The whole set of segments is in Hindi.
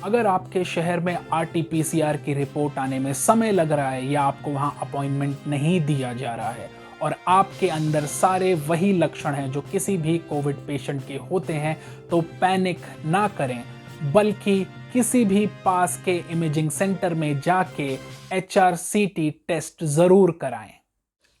अगर आपके शहर में आरटी-पीसीआर की रिपोर्ट आने में समय लग रहा है या आपको वहां अपॉइंटमेंट नहीं दिया जा रहा है और आपके अंदर सारे वही लक्षण हैं जो किसी भी कोविड पेशेंट के होते हैं, तो पैनिक ना करें, बल्कि किसी भी पास के इमेजिंग सेंटर में जाके एचआरसीटी टेस्ट जरूर कराएं।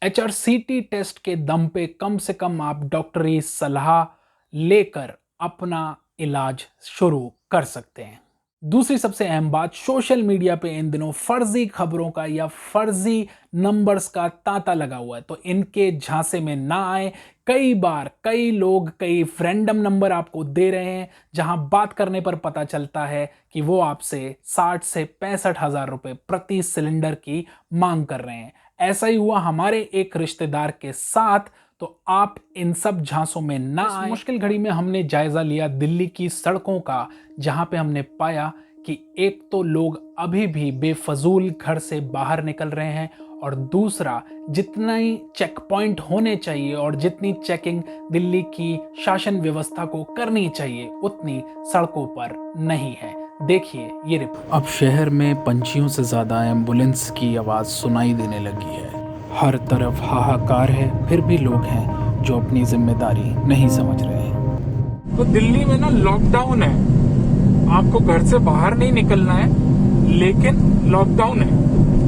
एचआरसीटी टेस्ट के दम पे कम से कम आप डॉक्टरी सलाह लेकर अपना इलाज शुरू कर सकते हैं। दूसरी सबसे अहम बात, सोशल मीडिया पे इन दिनों फर्जी खबरों का या फर्जी नंबर्स का तांता लगा हुआ है, तो इनके झांसे में ना आए। कई बार कई लोग कई रैंडम नंबर आपको दे रहे हैं, जहां बात करने पर पता चलता है कि वो आपसे 60 से 65 हजार रुपए प्रति सिलेंडर की मांग कर रहे हैं। ऐसा ही हुआ हमारे एक रिश्तेदार के साथ, तो आप इन सब झांसों में ना आए। मुश्किल घड़ी में हमने जायजा लिया दिल्ली की सड़कों का, जहां पे हमने पाया कि एक तो लोग अभी भी बेफजूल घर से बाहर निकल रहे हैं, और दूसरा, जितना ही चेक पॉइंट होने चाहिए और जितनी चेकिंग दिल्ली की शासन व्यवस्था को करनी चाहिए, उतनी सड़कों पर नहीं है। देखिए ये रिपोर्ट। अब शहर में पंछियों से ज्यादा एम्बुलेंस की आवाज सुनाई देने लगी है। हर तरफ हाहाकार है, फिर भी लोग हैं जो अपनी जिम्मेदारी नहीं समझ रहे हैं। तो दिल्ली में ना लॉकडाउन है, आपको घर से बाहर नहीं निकलना है, लेकिन लॉकडाउन है।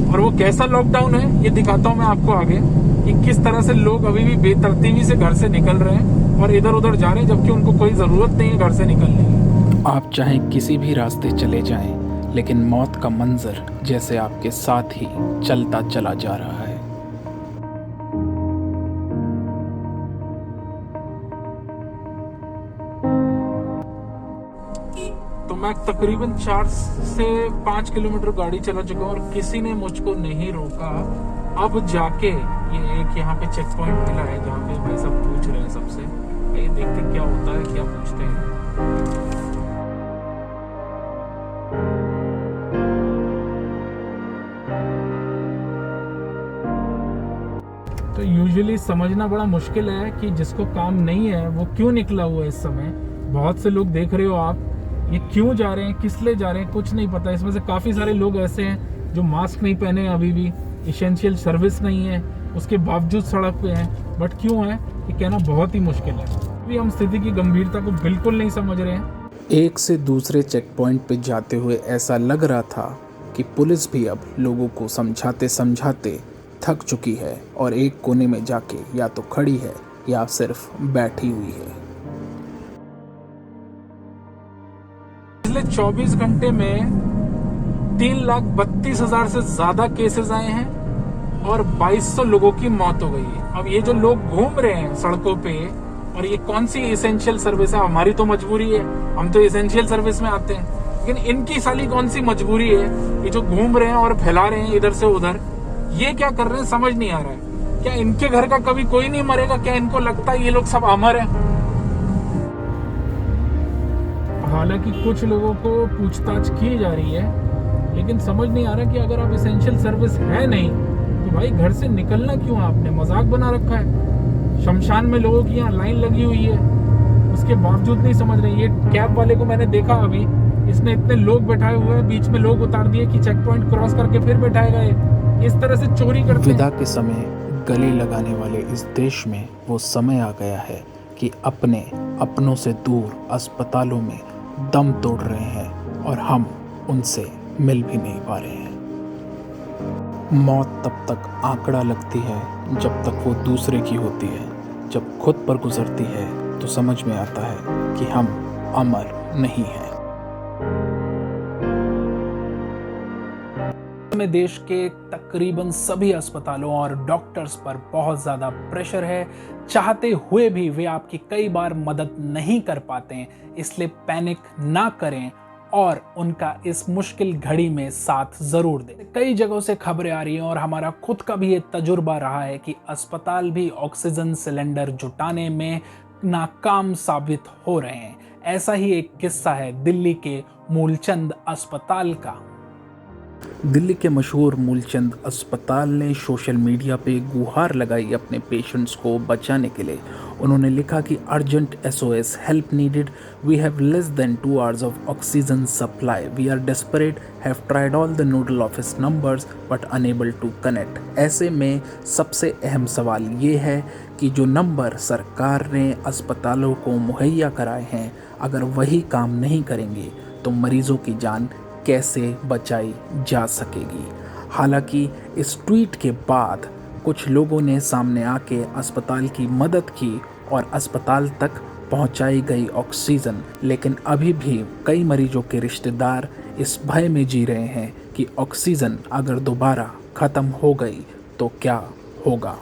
और वो कैसा लॉकडाउन है ये दिखाता हूँ मैं आपको आगे, कि किस तरह से लोग अभी भी बेतरतीबी से घर से निकल रहे हैं और इधर उधर जा रहे हैं, जबकि उनको कोई जरूरत नहीं है घर से निकलने की। आप चाहे किसी भी रास्ते चले जाएं, लेकिन मौत का मंजर जैसे आपके साथ ही चलता चला जा रहा है। तो मैं तकरीबन 4 से 5 किलोमीटर गाड़ी चला चुका हूँ और किसी ने मुझको नहीं रोका। अब जाके ये एक यहाँ पे चेक पॉइंट मिला है, जहाँ पे भाई सब पूछ रहे हैं सबसे। ये देखते क्या होता है, क्या पूछते हैं। तो यूजुअली समझना बड़ा मुश्किल है कि जिसको काम नहीं है वो क्यों निकला हुआ है इस समय। बहुत से लोग देख रहे हो आप, ये क्यों जा रहे हैं, किस लिए जा रहे हैं, कुछ नहीं पता। इसमें से काफ़ी सारे लोग ऐसे हैं जो मास्क नहीं पहने, अभी भी एसेंशियल सर्विस नहीं है, उसके बावजूद सड़क पे हैं। बट क्यों है ये कहना बहुत ही मुश्किल है। अभी हम स्थिति की गंभीरता को बिल्कुल नहीं समझ रहे हैं। एक से दूसरे चेक पॉइंट पे जाते हुए ऐसा लग रहा था कि पुलिस भी अब लोगों को समझाते समझाते थक चुकी है और एक कोने में जाके या तो खड़ी है या सिर्फ बैठी हुई है। पिछले 24 घंटे में 3,32,000 से ज्यादा केसेस आए हैं और 2200 लोगों की मौत हो गई है। अब ये जो लोग घूम रहे हैं सड़कों पे, और ये कौन सी एसेंशियल सर्विस है? हमारी तो मजबूरी है, हम तो एसेंशियल सर्विस में आते हैं, लेकिन इनकी साली कौन सी मजबूरी है? ये जो घूम रहे हैं और फैला रहे हैं इधर से उधर, ये क्या कर रहे हैं समझ नहीं आ रहा है। क्या इनके घर का कभी कोई नहीं मरेगा? क्या इनको लगता है ये लोग सब अमर हैं? हालांकि कुछ लोगों को पूछताछ की जा रही है, लेकिन समझ नहीं आ रहा कि अगर आप एसेंशियल सर्विस है नहीं तो भाई घर से निकलना क्यों? आपने मजाक बना रखा है। शमशान में लोगों की यहाँ लाइन लगी हुई है, उसके बावजूद नहीं समझ रहे। ये कैब वाले को मैंने देखा अभी, इसने इतने लोग बैठाए हुए हैं, बीच में लोग उतार दिए कि चेक पॉइंट क्रॉस करके फिर बैठाएगा। ये इस तरह से चोरी करते हैं। विदा के समय गले लगाने वाले इस देश में वो समय आ गया है कि अपने अपनों से दूर अस्पतालों में दम तोड़ रहे हैं और हम उनसे मिल भी नहीं पा रहे हैं। मौत तब तक आंकड़ा लगती है जब तक वो दूसरे की होती है। जब खुद पर गुजरती है तो समझ में आता है कि हम अमर नहीं हैं। में देश के तकरीबन सभी अस्पतालों और डॉक्टर्स पर बहुत ज़्यादा प्रेशर है। चाहते हुए भी वे आपकी कई बार मदद नहीं कर पाते हैं, इसलिए पैनिक ना करें और उनका इस मुश्किल घड़ी में साथ ज़रूर दें। कई जगहों से खबरें आ रही हैं और हमारा खुद का भी ये तजुर्बा रहा है कि अस्पताल भी ऑक्सीजन सिलेंडर जुटाने में नाकाम साबित हो रहे हैं। ऐसा ही एक किस्सा है दिल्ली के मूलचंद अस्पताल का। दिल्ली के मशहूर मूलचंद अस्पताल ने सोशल मीडिया पे गुहार लगाई अपने पेशेंट्स को बचाने के लिए। उन्होंने लिखा कि urgent SOS help needed, we have less than 2 hours of oxygen supply, we are desperate, have tried all the nodal office numbers but unable to connect. ऐसे में सबसे अहम सवाल ये है कि जो नंबर सरकार ने अस्पतालों को मुहैया कराए हैं, अगर वही काम नहीं करेंगे तो मरीजों की जान कैसे बचाई जा सकेगी। हालांकि इस ट्वीट के बाद कुछ लोगों ने सामने आके अस्पताल की मदद की और अस्पताल तक पहुंचाई गई ऑक्सीजन, लेकिन अभी भी कई मरीजों के रिश्तेदार इस भय में जी रहे हैं कि ऑक्सीजन अगर दोबारा खत्म हो गई तो क्या होगा।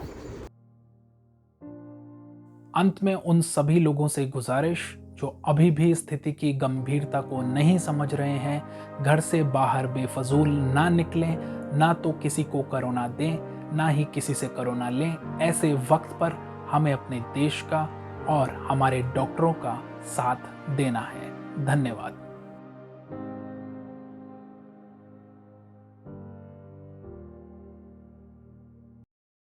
अंत में उन सभी लोगों से गुजारिश जो अभी भी स्थिति की गंभीरता को नहीं समझ रहे हैं, घर से बाहर बेफजूल ना निकलें, ना तो किसी को कोरोना दें, ना ही किसी से कोरोना लें। ऐसे वक्त पर हमें अपने देश का और हमारे डॉक्टरों का साथ देना है। धन्यवाद।